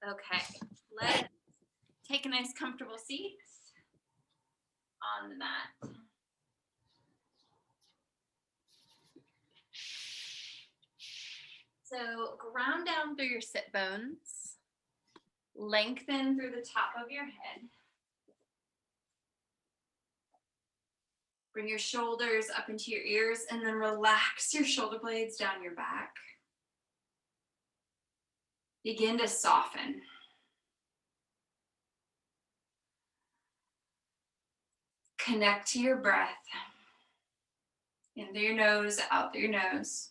Okay, let's take a nice comfortable seat on the mat. So ground down through your sit bones, lengthen through the top of your head. Bring your shoulders up into your ears and then relax your shoulder blades down your back. Begin to soften. Connect to your breath. In through your nose, out through your nose.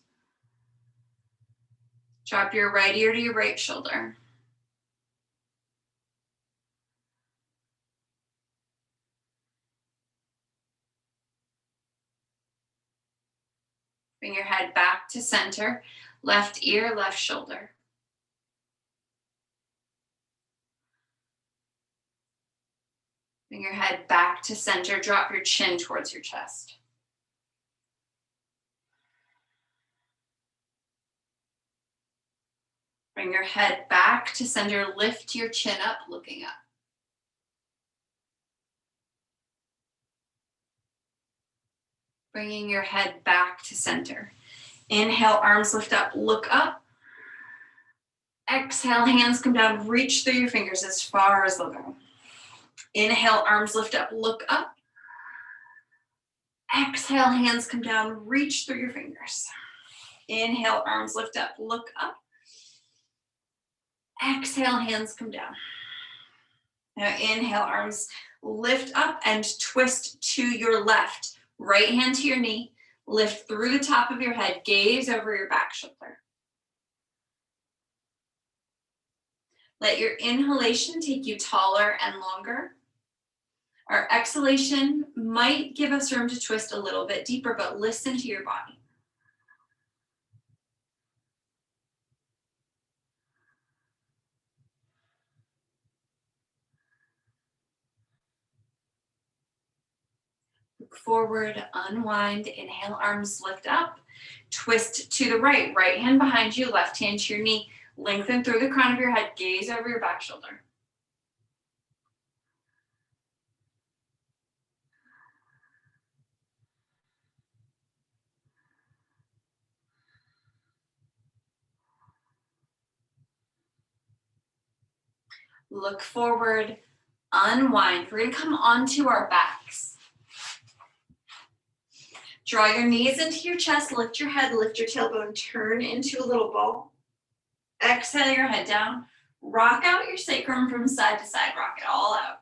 Drop your right ear to your right shoulder. Bring your head back to center. Left ear, left shoulder. Bring your head back to center. Drop your chin towards your chest. Bring your head back to center. Lift your chin up, looking up. Bringing your head back to center. Inhale, arms lift up, look up. Exhale, hands come down, reach through your fingers as far as they'll go. Inhale, arms lift up, look up. Exhale, hands come down, reach through your fingers. Inhale, arms lift up, look up. Exhale, hands come down. Now inhale, arms lift up and twist to your left. Right hand to your knee, lift through the top of your head, gaze over your back shoulder. Let your inhalation take you taller and longer. Our exhalation might give us room to twist a little bit deeper, but listen to your body. Look forward, unwind, inhale, arms lift up, twist to the right, right hand behind you, left hand to your knee, lengthen through the crown of your head, gaze over your back shoulder. Look forward, unwind. We're gonna come onto our backs. Draw your knees into your chest, lift your head, lift your tailbone, turn into a little ball. Exhale your head down. Rock out your sacrum from side to side, rock it all out.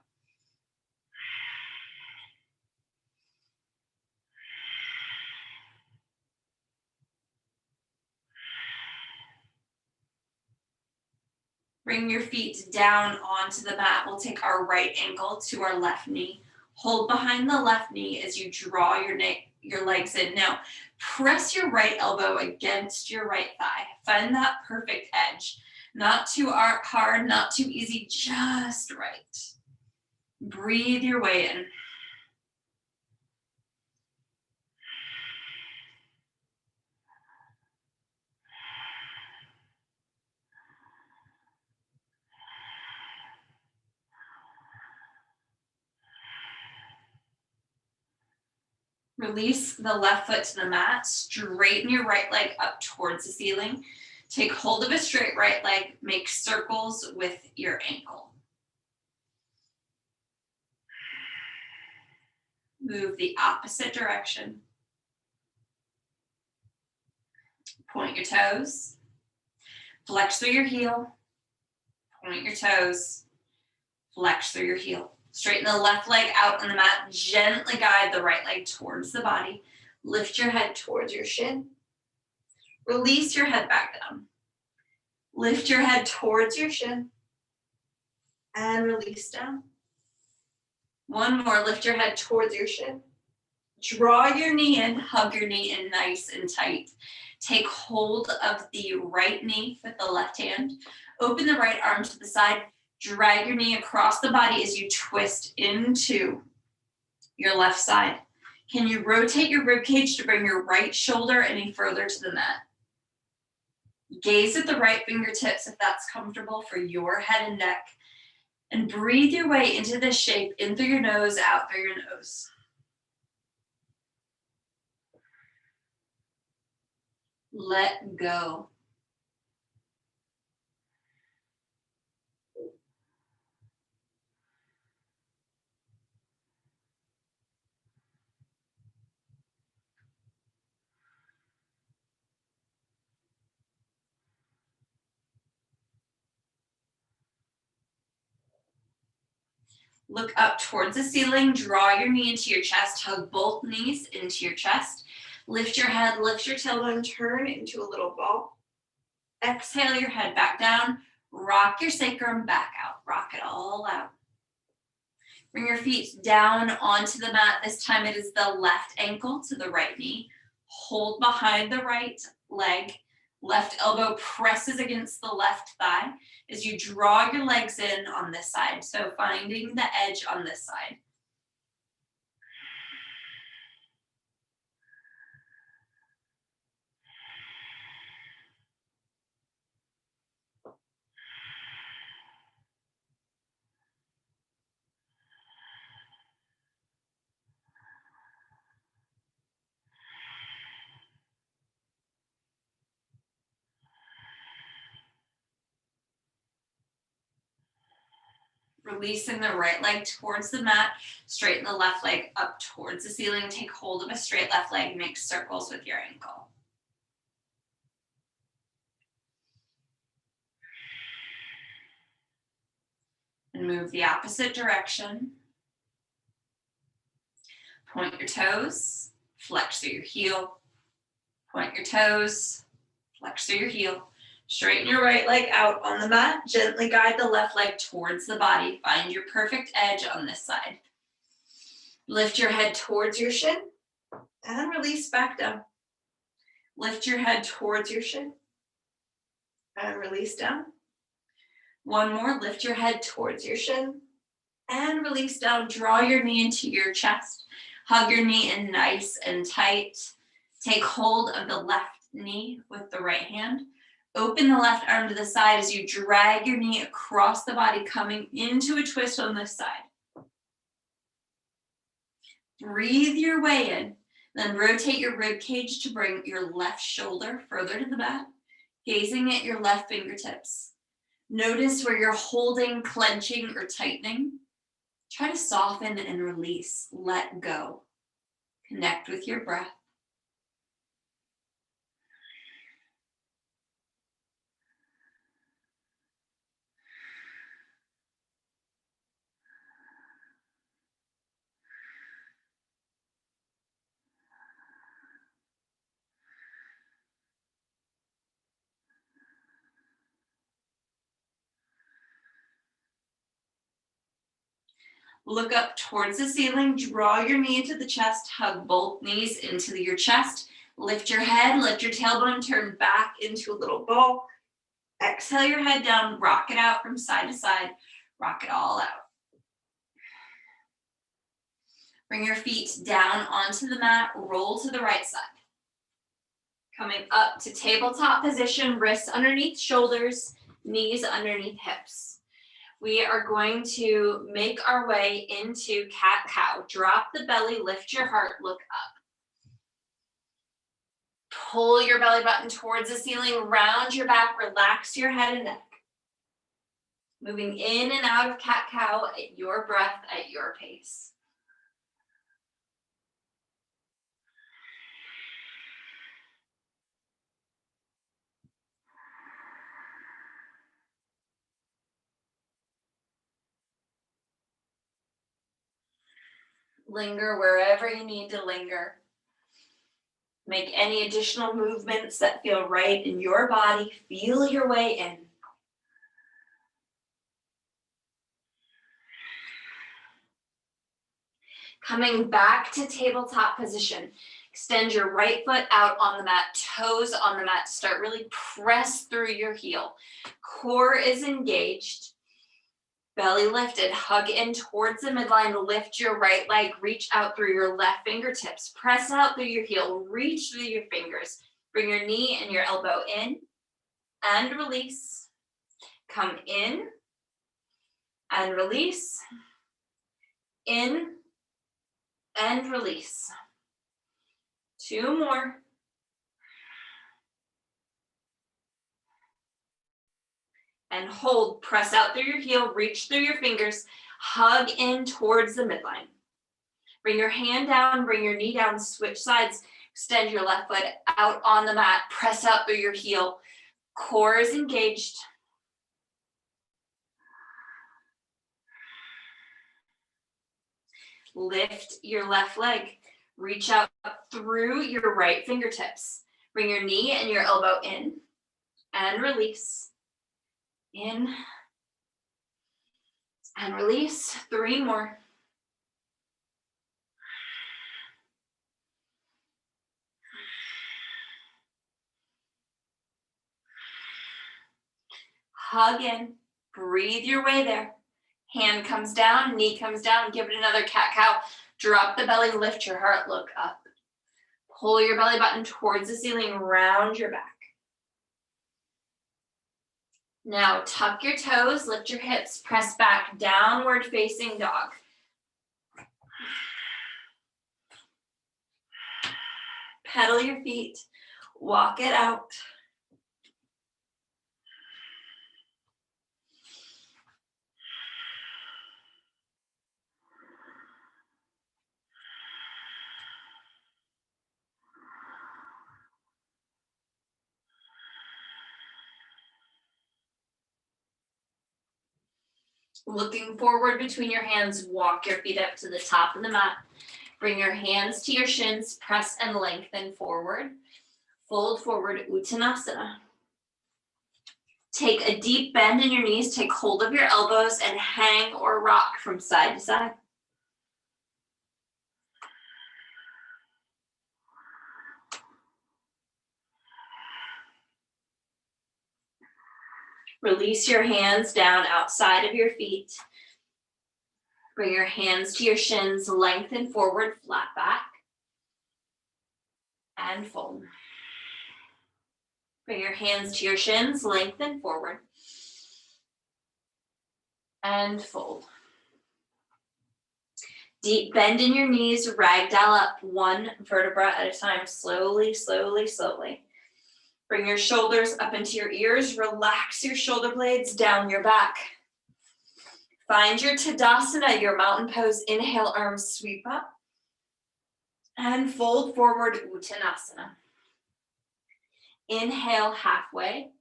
Bring your feet down onto the mat. We'll take our right ankle to our left knee. Hold behind the left knee as you draw your legs in. Now, press your right elbow against your right thigh. Find that perfect edge. Not too hard, not too easy, just right. Breathe your way in. Release the left foot to the mat. Straighten your right leg up towards the ceiling. Take hold of a straight right leg. Make circles with your ankle. Move the opposite direction. Point your toes. Flex through your heel. Point your toes. Flex through your heel. Straighten the left leg out on the mat. Gently guide the right leg towards the body. Lift your head towards your shin. Release your head back down. Lift your head towards your shin. And release down. One more. Lift your head towards your shin. Draw your knee in. Hug your knee in nice and tight. Take hold of the right knee with the left hand. Open the right arm to the side. Drag your knee across the body as you twist into your left side. Can you rotate your rib cage to bring your right shoulder any further to the mat? Gaze at the right fingertips if that's comfortable for your head and neck. And breathe your way into this shape, in through your nose, out through your nose. Let go. Look up towards the ceiling, draw your knee into your chest, hug both knees into your chest. Lift your head, lift your tailbone, turn into a little ball. Exhale your head back down, rock your sacrum back out, rock it all out. Bring your feet down onto the mat. This time it is the left ankle to the right knee. Hold behind the right leg. Left elbow presses against the left thigh as you draw your legs in on this side. So finding the edge on this side. Releasing the right leg towards the mat, straighten the left leg up towards the ceiling, take hold of a straight left leg, make circles with your ankle. And move the opposite direction. Point your toes, flex through your heel. Point your toes, flex through your heel. Straighten your right leg out on the mat. Gently guide the left leg towards the body. Find your perfect edge on this side. Lift your head towards your shin and release back down. Lift your head towards your shin and release down. One more, lift your head towards your shin and release down. Draw your knee into your chest. Hug your knee in nice and tight. Take hold of the left knee with the right hand. Open the left arm to the side as you drag your knee across the body, coming into a twist on this side. Breathe your way in, then rotate your rib cage to bring your left shoulder further to the mat, gazing at your left fingertips. Notice where you're holding, clenching, or tightening. Try to soften and release, let go. Connect with your breath. Look up towards the ceiling, draw your knee into the chest, hug both knees into your chest, lift your head, lift your tailbone, turn back into a little ball. Exhale your head down, rock it out from side to side, rock it all out. Bring your feet down onto the mat, roll to the right side. Coming up to tabletop position, wrists underneath shoulders, knees underneath hips. We are going to make our way into cat-cow. Drop the belly, lift your heart, look up. Pull your belly button towards the ceiling, round your back, relax your head and neck. Moving in and out of cat-cow at your breath, at your pace. Linger wherever you need to linger. Make any additional movements that feel right in your body. Feel your way in. Coming back to tabletop position. Extend your right foot out on the mat, toes on the mat. Start really press through your heel. Core is engaged. Belly lifted, hug in towards the midline, lift your right leg, reach out through your left fingertips, press out through your heel, reach through your fingers, bring your knee and your elbow in, and release. Come in and release. In and release. 2 more. And hold, press out through your heel, reach through your fingers, hug in towards the midline. Bring your hand down, bring your knee down, switch sides, extend your left foot out on the mat, press out through your heel. Core is engaged. Lift your left leg, reach out through your right fingertips. Bring your knee and your elbow in and release. In and release. 3 more. Hug in, breathe your way there. Hand comes down, knee comes down, give it another cat-cow. Drop the belly, lift your heart, look up. Pull your belly button towards the ceiling, round your back. Now tuck your toes, lift your hips, press back, downward facing dog. Pedal your feet, walk it out. Looking forward between your hands, walk your feet up to the top of the mat. Bring your hands to your shins, press and lengthen forward. Fold forward, Uttanasana. Take a deep bend in your knees, take hold of your elbows and hang or rock from side to side. Release your hands down outside of your feet. Bring your hands to your shins, lengthen forward, flat back, and fold. Bring your hands to your shins, lengthen forward, and fold. Deep bend in your knees, ragdoll up 1 vertebra at a time, slowly, slowly, slowly. Bring your shoulders up into your ears, relax your shoulder blades down your back. Find your Tadasana, your mountain pose. Inhale, arms sweep up. And fold forward, Uttanasana. Inhale, halfway.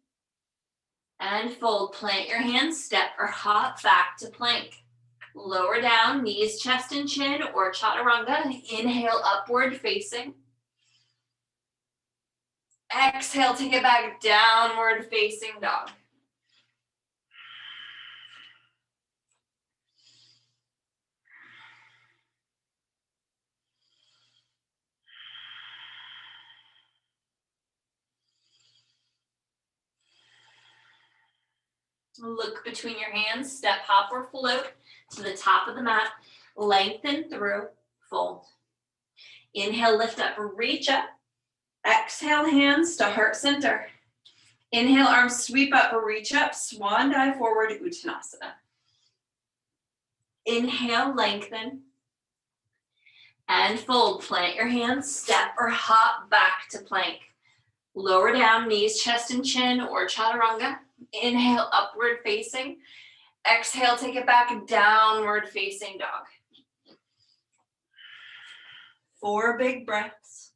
And fold, plant your hands, step or hop back to plank. Lower down, knees, chest and chin, or chaturanga. Inhale, upward facing. Exhale, take it back, downward facing dog. Look between your hands, step, hop, or float to the top of the mat. Lengthen through, fold. Inhale, lift up, reach up. Exhale, hands to heart center. Inhale, arms sweep up, reach up, swan dive forward, Uttanasana. Inhale, lengthen. And fold, plant your hands, step or hop back to plank. Lower down, knees, chest and chin, or chaturanga. Inhale, upward facing. Exhale, take it back, downward facing dog. 4 big breaths.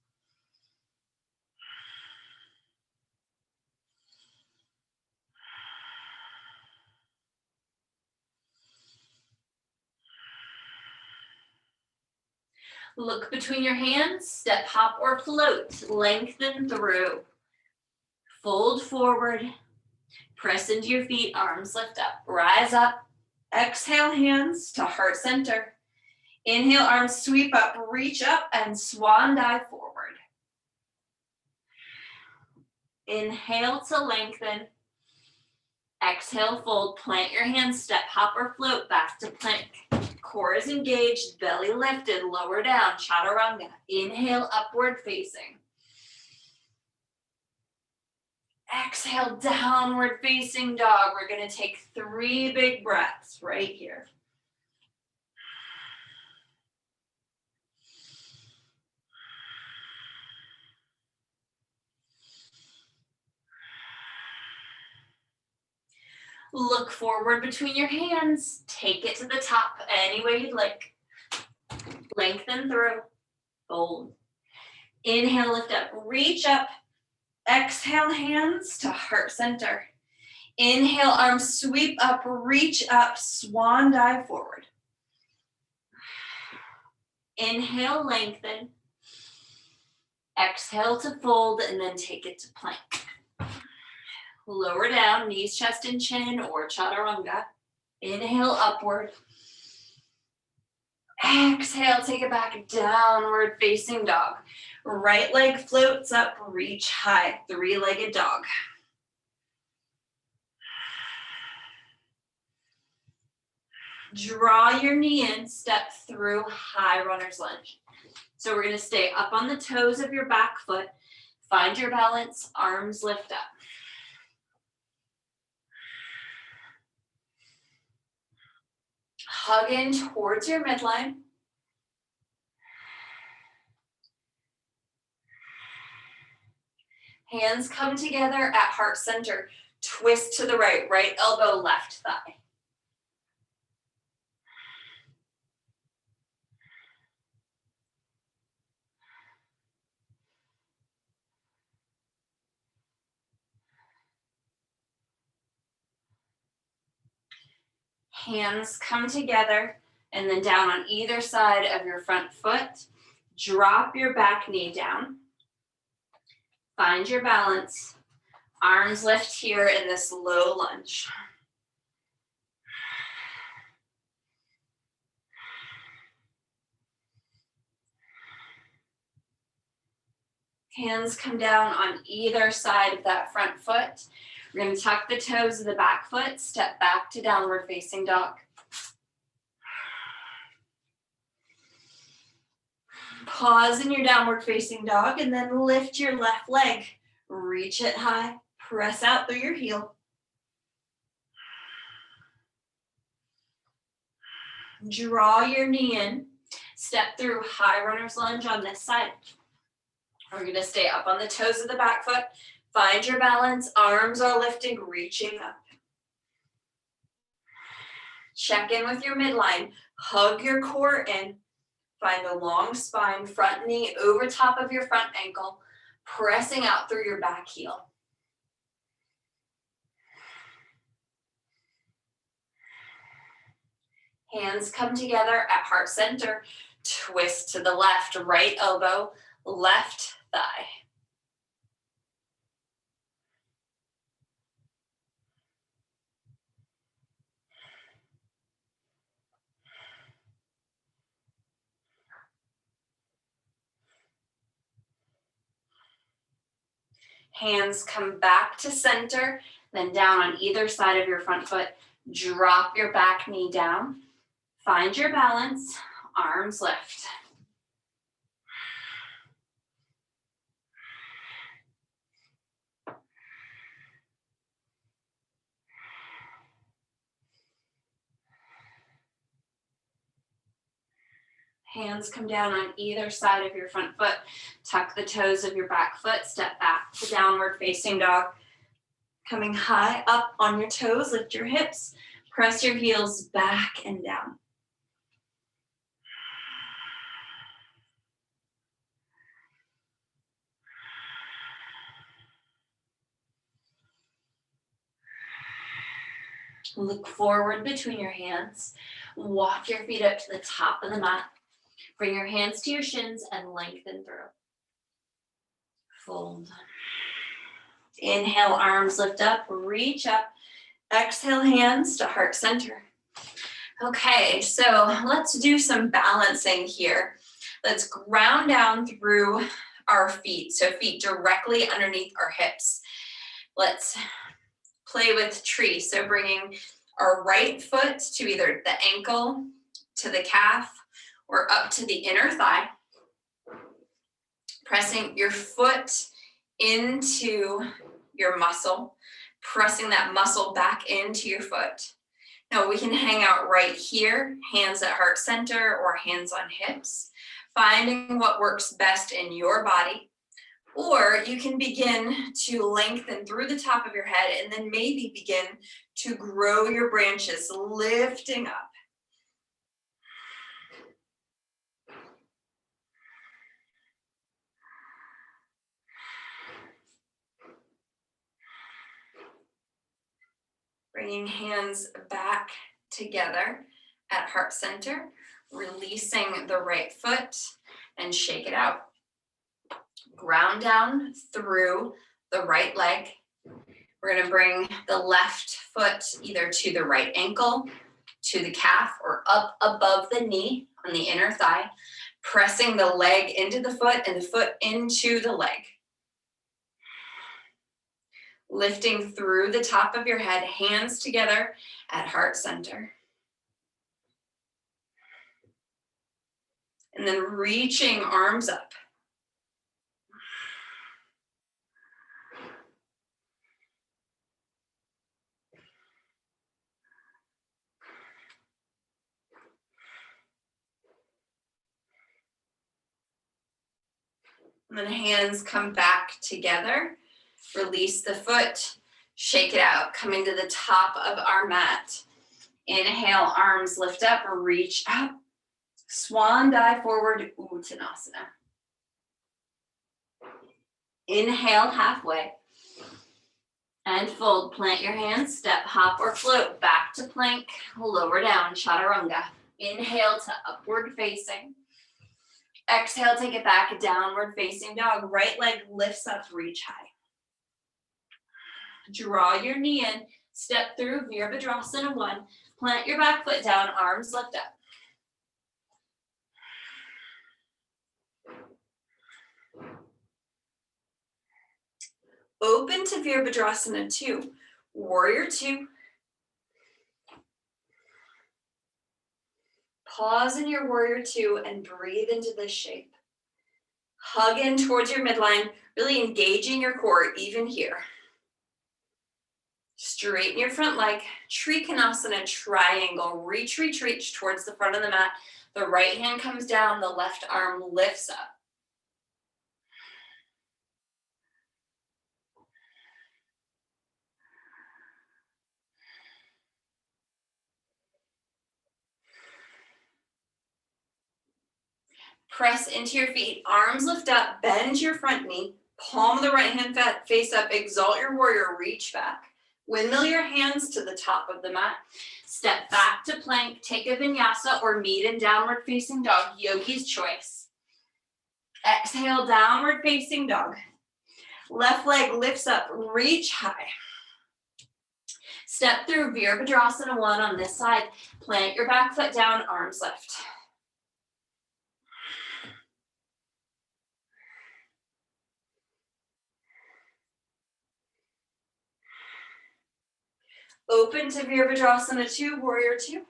Look between your hands, step, hop, or float. Lengthen through. Fold forward. Press into your feet, arms lift up. Rise up. Exhale, hands to heart center. Inhale, arms sweep up, reach up, and swan dive forward. Inhale to lengthen. Exhale, fold, plant your hands, step, hop, or float back to plank. Core is engaged, belly lifted, lower down, chaturanga. Inhale, upward facing. Exhale, downward facing dog. We're gonna take 3 big breaths right here. Look forward between your hands. Take it to the top any way you'd like. Lengthen through. Fold. Inhale, lift up, reach up. Exhale, hands to heart center. Inhale, arms sweep up, reach up, swan dive forward. Inhale, lengthen. Exhale to fold, and then take it to plank. Lower down, knees, chest, and chin, or chaturanga. Inhale, upward. Exhale, take it back, downward facing dog. Right leg floats up, reach high, 3-legged dog. Draw your knee in, step through high runner's lunge. So we're gonna stay up on the toes of your back foot. Find your balance, arms lift up. Hug in towards your midline. Hands come together at heart center. Twist to the right, right elbow, left thigh. Hands come together and then down on either side of your front foot. Drop your back knee down. Find your balance. Arms lift here in this low lunge. Hands come down on either side of that front foot. We're going to tuck the toes of the back foot, step back to downward facing dog. Pause in your downward facing dog and then lift your left leg. Reach it high, press out through your heel. Draw your knee in, step through high runner's lunge on this side. We're gonna stay up on the toes of the back foot. Find your balance, arms are lifted, reaching up. Check in with your midline, hug your core in. Find a long spine, front knee over top of your front ankle, pressing out through your back heel. Hands come together at heart center. Twist to the left, right elbow, left thigh. Hands come back to center, then down on either side of your front foot. Drop your back knee down. Find your balance, arms lift. Hands come down on either side of your front foot. Tuck the toes of your back foot. Step back to downward facing dog. Coming high up on your toes, lift your hips. Press your heels back and down. Look forward between your hands. Walk your feet up to the top of the mat. Bring your hands to your shins and lengthen through. Fold. Inhale, arms lift up, reach up. Exhale, hands to heart center. Okay, so let's do some balancing here. Let's ground down through our feet. So feet directly underneath our hips. Let's play with tree. So bringing our right foot to either the ankle, to the calf, or up to the inner thigh. Pressing your foot into your muscle, pressing that muscle back into your foot. Now we can hang out right here, hands at heart center or hands on hips, finding what works best in your body. Or you can begin to lengthen through the top of your head and then maybe begin to grow your branches, lifting up. Bringing hands back together at heart center, releasing the right foot and shake it out. Ground down through the right leg. We're going to bring the left foot either to the right ankle, to the calf, or up above the knee on the inner thigh, pressing the leg into the foot and the foot into the leg. Lifting through the top of your head, hands together at heart center. And then reaching arms up. And then hands come back together. Release the foot, shake it out, coming to the top of our mat. Inhale, arms lift up, reach up. Swan dive forward, Uttanasana. Inhale halfway. And fold, plant your hands, step, hop, or float back to plank, lower down, chaturanga. Inhale to upward facing. Exhale, take it back, downward facing dog. Right leg lifts up, reach high. Draw your knee in, step through Virabhadrasana 1. Plant your back foot down, arms lift up. Open to Virabhadrasana 2, Warrior 2. Pause in your Warrior 2 and breathe into this shape. Hug in towards your midline, really engaging your core even here. Straighten your front leg, Trikonasana triangle. Reach, reach, reach towards the front of the mat. The right hand comes down, the left arm lifts up. Press into your feet, arms lift up, bend your front knee, palm of the right hand face up, exalt your warrior, reach back. Windmill your hands to the top of the mat. Step back to plank, take a vinyasa or meet in downward facing dog, yogi's choice. Exhale, downward facing dog. Left leg lifts up, reach high. Step through Virabhadrasana 1 on this side. Plant your back foot down, arms lift. Open to Virabhadrasana 2, Warrior 2.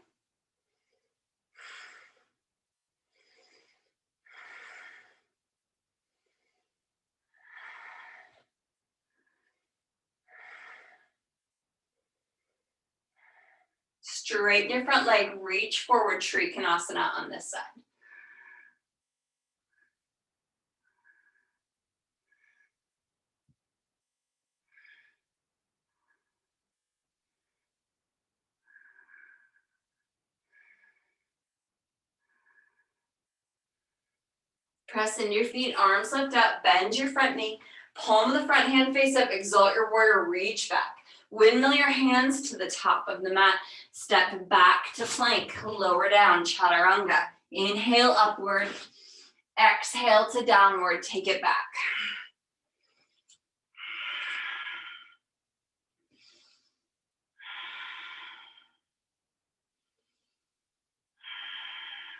Straighten your front leg, reach forward, Trikonasana on this side. Press into your feet, arms lift up, bend your front knee, palm of the front hand face up, exalt your warrior, reach back. Windmill your hands to the top of the mat. Step back to plank, lower down, chaturanga. Inhale upward, exhale to downward, take it back.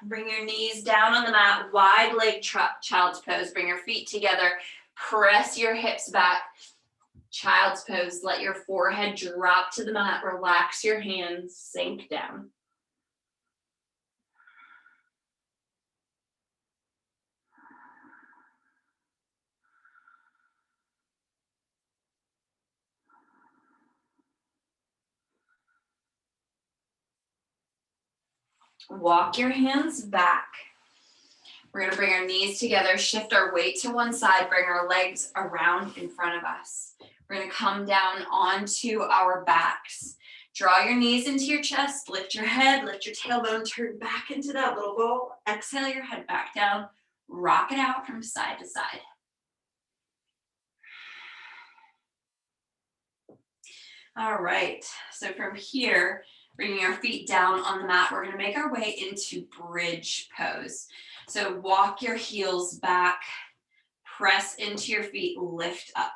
Bring your knees down on the mat, wide leg child's pose. Bring your feet together, press your hips back. Child's pose, let your forehead drop to the mat, relax your hands, sink down. Walk your hands back. We're going to bring our knees together, shift our weight to one side, bring our legs around in front of us. We're going to come down onto our backs. Draw your knees into your chest, lift your head, lift your tailbone, turn back into that little bowl. Exhale your head back down, rock it out from side to side. All right, so from here, bringing our feet down on the mat, we're going to make our way into bridge pose. So walk your heels back, press into your feet, lift up.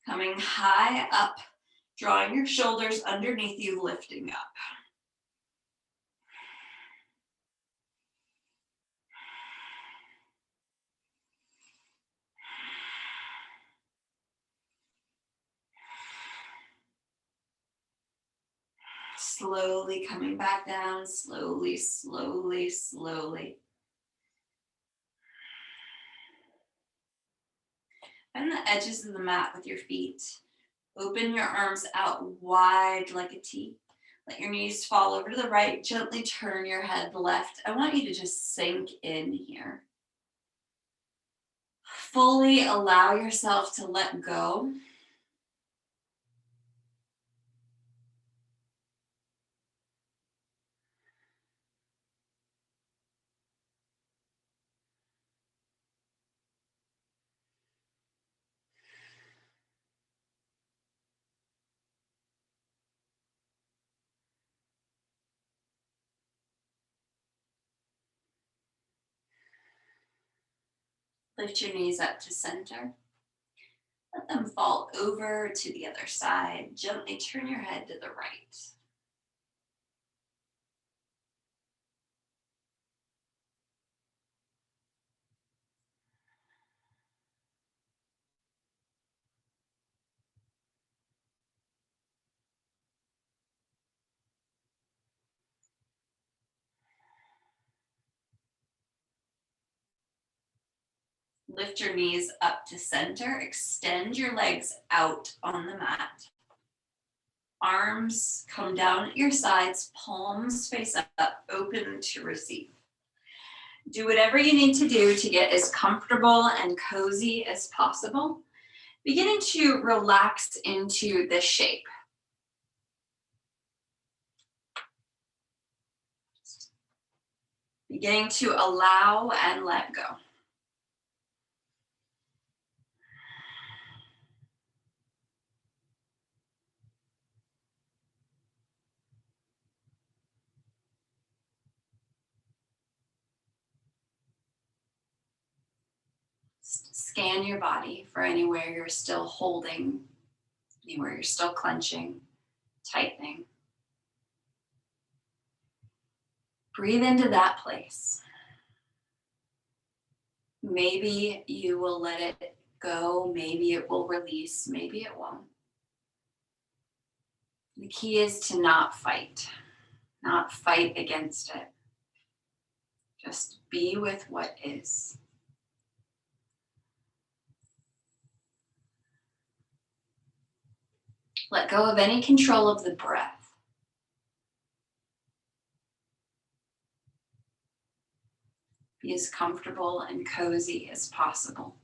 Coming high up, drawing your shoulders underneath you, lifting up. Slowly coming back down, slowly, slowly, slowly. Bend the edges of the mat with your feet. Open your arms out wide like a T. Let your knees fall over to the right. Gently turn your head left. I want you to just sink in here. Fully allow yourself to let go. Lift your knees up to center. Let them fall over to the other side. Gently turn your head to the right. Lift your knees up to center. Extend your legs out on the mat. Arms come down at your sides, palms face up, open to receive. Do whatever you need to do to get as comfortable and cozy as possible. Beginning to relax into this shape. Beginning to allow and let go. Scan your body for anywhere you're still holding, anywhere you're still clenching, tightening. Breathe into that place. Maybe you will let it go, maybe it will release, maybe it won't. The key is to not fight against it. Just be with what is. Let go of any control of the breath. Be as comfortable and cozy as possible.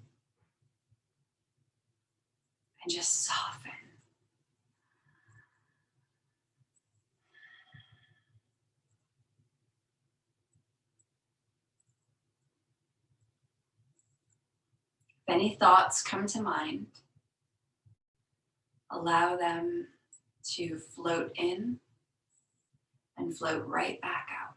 And just soften. If any thoughts come to mind, allow them to float in and float right back out.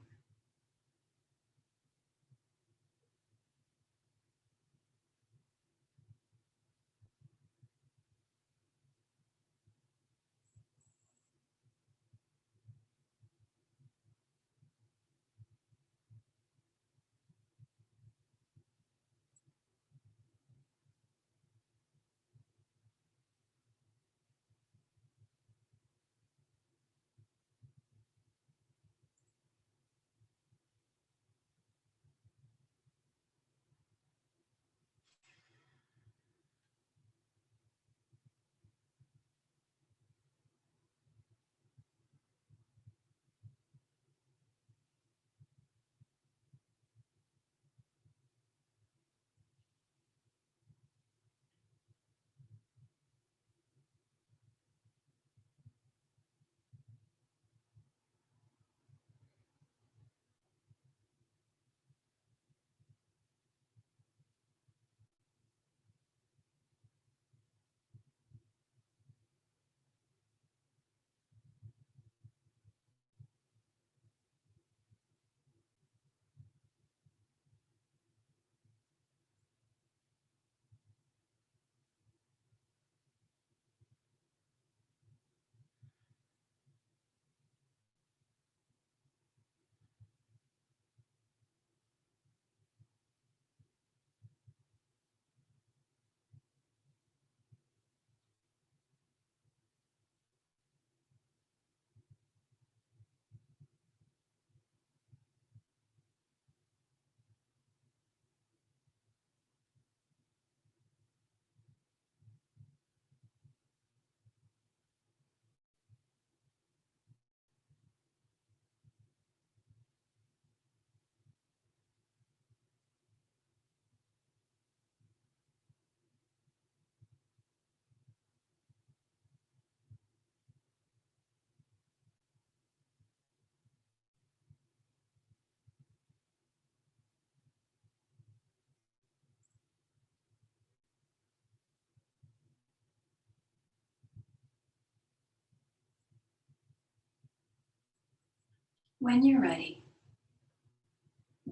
When you're ready,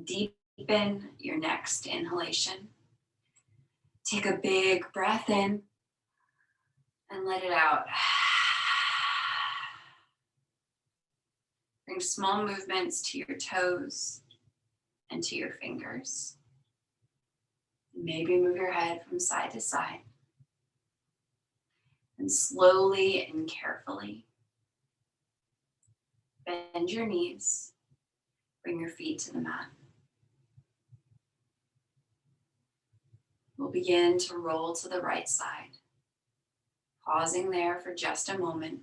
deepen your next inhalation. Take a big breath in and let it out. Bring small movements to your toes and to your fingers. Maybe move your head from side to side. And slowly and carefully bend your knees. Bring your feet to the mat. We'll begin to roll to the right side, pausing there for just a moment.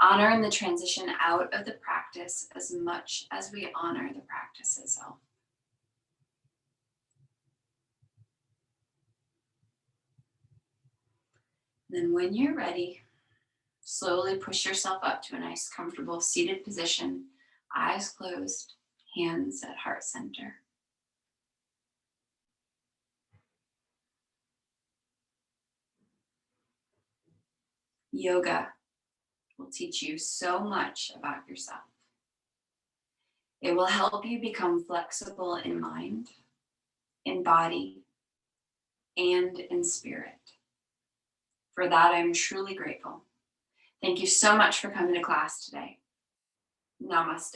Honoring the transition out of the practice as much as we honor the practice itself. Then when you're ready, slowly push yourself up to a nice, comfortable seated position, eyes closed, hands at heart center. Yoga will teach you so much about yourself. It will help you become flexible in mind, in body, and in spirit. For that, I'm truly grateful. Thank you so much for coming to class today. Namaste.